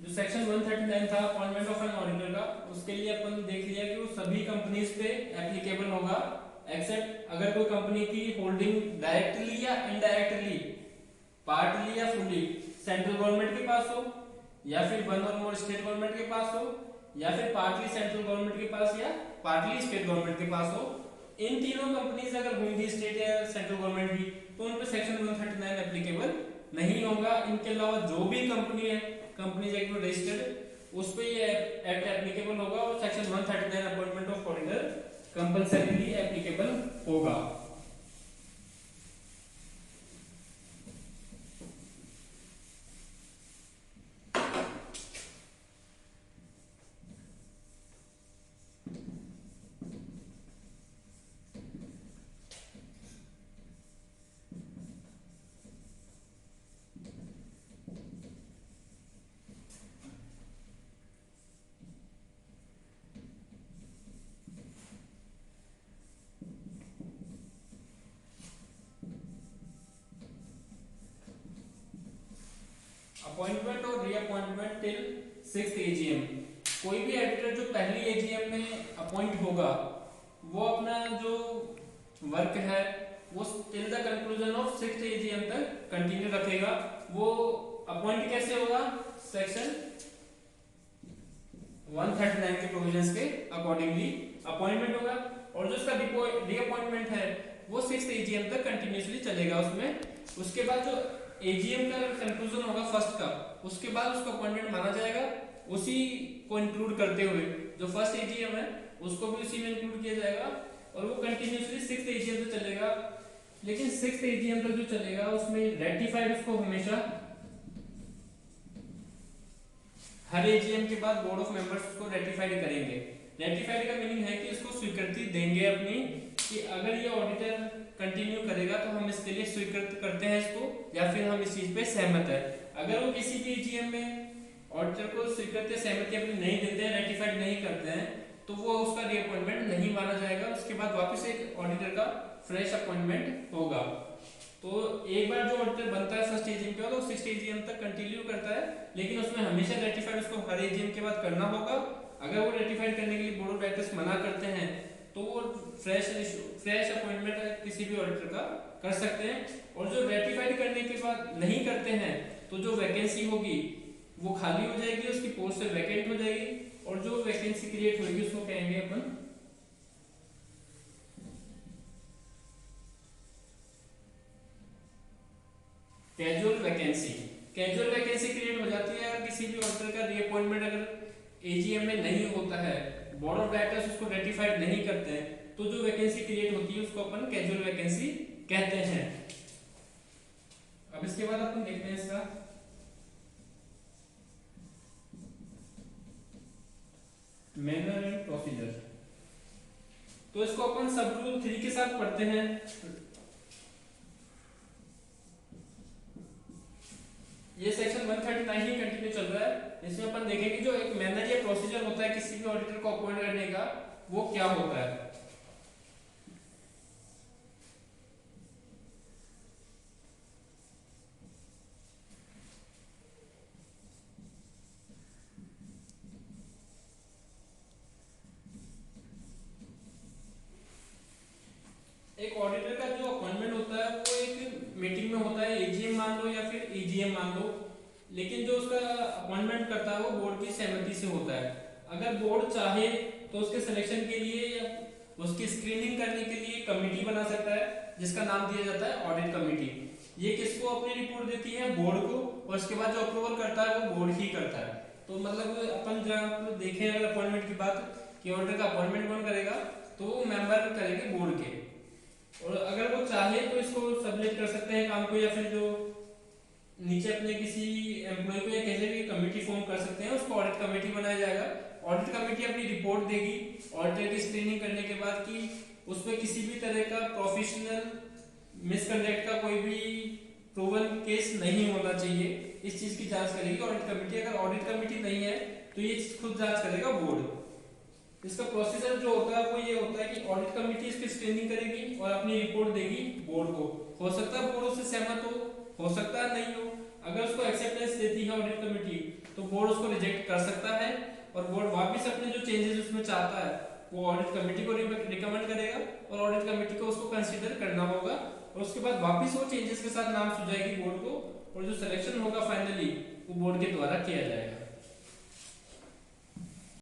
जो सेक्शन 139 था appointment of an auditor का, उसके लिए अपन देख लिया कि वो सभी कंपनीज पे एप्लीकेबल होगा, एक्सेप्ट अगर कोई कंपनी की होल्डिंग डायरेक्टली या इनडायरेक्टली, पार्टली या फुली सेंट्रल गवर्नमेंट के पास हो, या फिर वन और मोर स्टेट गवर्नमेंट के पास हो, या फिर पार्टली सेंट्रल गवर्नमेंट के पास या पार्टली स्टेट गवर्नमेंट के पास हो। इन तीनों कंपनीज अगर होंगी स्टेट या सेंट्रल गवर्नमेंट की, तो उन पे सेक्शन 139 एप्लीकेबल नहीं होगा। इनके अलावा जो भी कंपनी है कंपनीज एक्ट में रजिस्टर्ड, उस पे ये एक्ट एप्लीकेबल होगा और section 139 appointment of auditor compulsorily applicable होगा। अपॉइंटमेंट और रीअपॉइंटमेंट टिल 6th एजीएम। कोई भी एडिटर जो पहली एजीएम में अपॉइंट होगा, वो अपना जो वर्क है वो till the conclusion of 6th AGM तक कंटिन्यू रखेगा। वो अपॉइंट कैसे होगा? सेक्शन 139 के प्रोविजंस के अकॉर्डिंगली अपॉइंटमेंट होगा, और जो उसका रीअपॉइंटमेंट है वो 6th एजीएम तक कंटिन्यूसली चलेगा उसमें। उसके बाद जो एजीएम का कंक्लूजन होगा फर्स्ट का, उसके बाद उसका अपॉइंटमेंट माना जाएगा। उसी को इंक्लूड करते हुए जो फर्स्ट एजीएम है उसको भी उसी में इंक्लूड किया जाएगा, और वो कंटिन्यूसली 6th एजीएम तक चलेगा। लेकिन 6th एजीएम तक जो चलेगा उसमें रेटिफाइड उसको हमेशा हर एजीएम के बाद बोर्ड ऑफ मेंबर्स उसको रेटिफाइड करेंगे। रेटिफाइड का मीनिंग है कि इसको स्वीकृति देंगे अपनी, कि अगर ये ऑडिटर कंटिन्यू करेगा तो हम इसके लिए स्वीकृत करते हैं इसको, या फिर हम इस चीज पे सहमत है। अगर वो किसी भी एजीएम में ऑडिटर को स्वीकृति सहमति अपनी नहीं देते हैं, रेटिफाइड नहीं करते हैं, तो वो उसका रीअपॉइंटमेंट नहीं माना जाएगा। उसके बाद वापस एक ऑडिटर का फ्रेश अपॉइंटमेंट होगा। तो एक बार जो ऑडिटर बनता है फर्स्ट एजीएम के बाद, वो 6th एजीएम तक कंटिन्यू करता है, लेकिन उसमें हमेशा रेटिफाइड उसको हर एजीएम के बाद करना होगा। अगर वो रेटिफाइड करने के लिए बोर्ड ऑफ डायरेक्टर्स मना करते हैं, तो वो फ्रेश अपॉइंटमेंट किसी भी ऑडिटर का कर सकते हैं। और जो रेटिफाइड करने के बाद नहीं करते हैं, तो जो वैकेंसी होगी वो खाली हो जाएगी, उसकी पोस्ट से वैकेंट हो जाएगी, और जो वैकेंसी क्रिएट होगी उसको कहेंगे अपन casual vacancy. Casual vacancy create हो जाती है अगर किसी भी ऑडिटर का रीअपॉइंटमेंट अगर एजीएम में नहीं होता है, बोर्ड ऑफ डायरेक्टर्स उसको रेटिफाइड नहीं करते हैं, तो जो वैकेंसी क्रिएट होती है उसको अपन कैजुअल वैकेंसी कहते हैं। अब इसके बाद अपन देखते हैं इसका मैनर एंड प्रोसीजर। तो इसको अपन सब रूल 3 के साथ पढ़ते हैं। ये सेक्शन 139 ही कंटिन्यू चल रहा है। इसमें अपन देखेंगे जो एक मैनर या प्रोसीजर होता है किसी भी ऑडिटर को अपॉइंट करने का, वो क्या होता है। एक ऑडिटर का जो अपॉइंटमेंट होता है वो एक मीटिंग में होता है, एजीएम मान लो या फिर ईजीएम मान लो, लेकिन जो उसका अपॉइंटमेंट करता है वो बोर्ड की सहमति से होता है। अगर बोर्ड चाहे तो उसके सिलेक्शन के लिए या उसकी स्क्रीनिंग करने के लिए कमेटी बना सकता है, जिसका नाम दिया जाता है ऑडिट कमेटी। ये किसको अपनी रिपोर्ट देती है? बोर्ड को, और उसके बाद जो अप्रूवल करता है वो बोर्ड ही करता है। तो मतलब अपन जब देखें अगर अपॉइंटमेंट की बात कि ऑडिटर का अपॉइंटमेंट कौन करेगा, तो वो मेंबर करेंगे बोर्ड के। और अगर वो चाहे तो इसको सबमिट कर सकते हैं काम को, या फिर जो नीचे अपने किसी एम्प्लॉय को या कैसे भी कमेटी फॉर्म कर सकते हैं, उसको ऑडिट कमेटी बनाया जाएगा। ऑडिट कमेटी अपनी रिपोर्ट देगी ऑडिटर की स्क्रीनिंग करने के बाद कि उसमें किसी भी तरह का प्रोफेशनल मिसकंडक्ट का कोई भी प्रूवन केस नहीं होना चाहिए। इस चीज की जांच करेगी ऑडिट कमेटी। अगर ऑडिट कमेटी नहीं है तो ये खुद जांच करेगा बोर्ड। इसका प्रोसीजर जो होता है वो ये होता है कि ऑडिट कमेटी इसकी स्क्रीनिंग करेगी और अपनी रिपोर्ट देगी बोर्ड को। हो सकता है बोर्ड उससे सहमत हो सकता है नहीं हो। अगर उसको एक्सेप्टेंस देती है ऑडिट कमेटी तो बोर्ड उसको कर सकता है और बोर्ड वापस अपने जो चेंजेस उसमें चाहता है वो ऑडिट कमेटी को रिकमेंड करेगा और ऑडिट कमेटी को उसको कंसीडर करना होगा और उसके बाद वापस वो चेंजेस के साथ नाम सुझाएगी बोर्ड को और जो सिलेक्शन होगा फाइनली वो बोर्ड के द्वारा किया जाएगा।